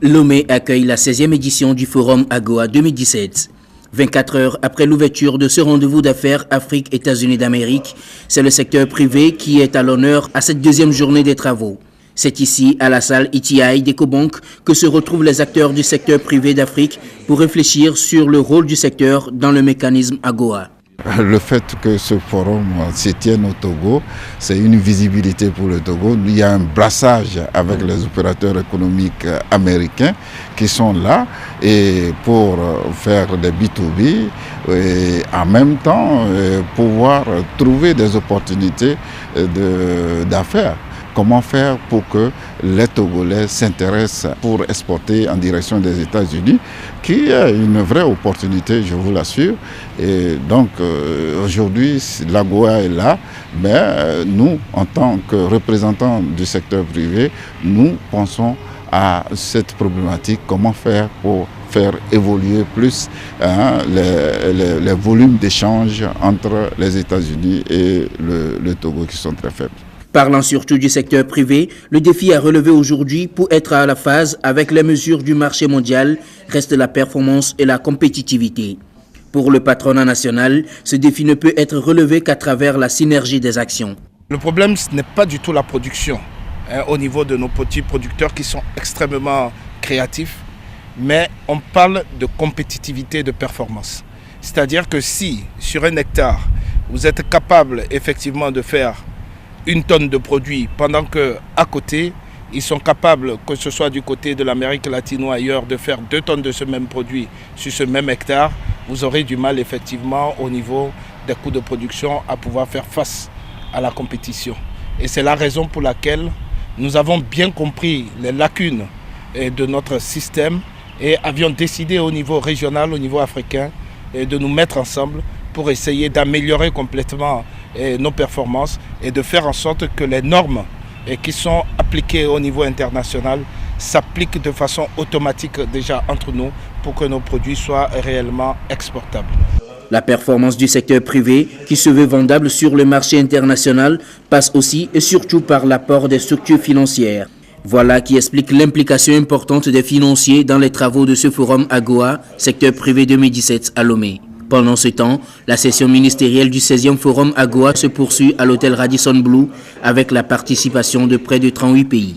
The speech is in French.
Lomé accueille la 16e édition du Forum AGOA 2017. 24 heures après l'ouverture de ce rendez-vous d'affaires Afrique-États-Unis d'Amérique, c'est le secteur privé qui est à l'honneur à cette deuxième journée des travaux. C'est ici, à la salle ETI d'Ecobank, que se retrouvent les acteurs du secteur privé d'Afrique pour réfléchir sur le rôle du secteur dans le mécanisme AGOA. Le fait que ce forum se tienne au Togo, c'est une visibilité pour le Togo. Il y a un brassage avec les opérateurs économiques américains qui sont là et pour faire des B2B et en même temps pouvoir trouver des opportunités d'affaires. Comment faire pour que les Togolais s'intéressent pour exporter en direction des États-Unis, qui est une vraie opportunité, je vous l'assure. Et donc aujourd'hui, l'AGOA est là, mais nous, en tant que représentants du secteur privé, nous pensons à cette problématique, comment faire pour faire évoluer plus les volumes d'échanges entre les États-Unis et le Togo qui sont très faibles. Parlant surtout du secteur privé, le défi à relever aujourd'hui pour être à la phase avec les mesures du marché mondial reste la performance et la compétitivité. Pour le patronat national, ce défi ne peut être relevé qu'à travers la synergie des actions. Le problème, ce n'est pas du tout la production au niveau de nos petits producteurs qui sont extrêmement créatifs, mais on parle de compétitivité et de performance. C'est-à-dire que si, sur un hectare, vous êtes capable effectivement de faire 1 tonne de produits, pendant qu'à côté, ils sont capables, que ce soit du côté de l'Amérique latine ou ailleurs, de faire 2 tonnes de ce même produit sur ce même hectare, vous aurez du mal effectivement au niveau des coûts de production à pouvoir faire face à la compétition. Et c'est la raison pour laquelle nous avons bien compris les lacunes de notre système et avions décidé au niveau régional, au niveau africain, de nous mettre ensemble pour essayer d'améliorer complètement nos performances et de faire en sorte que les normes qui sont appliquées au niveau international s'appliquent de façon automatique déjà entre nous pour que nos produits soient réellement exportables. La performance du secteur privé, qui se veut vendable sur le marché international, passe aussi et surtout par l'apport des structures financières. Voilà qui explique l'implication importante des financiers dans les travaux de ce forum AGOA, secteur privé 2017 à Lomé. Pendant ce temps, la session ministérielle du 16e Forum AGOA se poursuit à l'hôtel Radisson Blu avec la participation de près de 38 pays.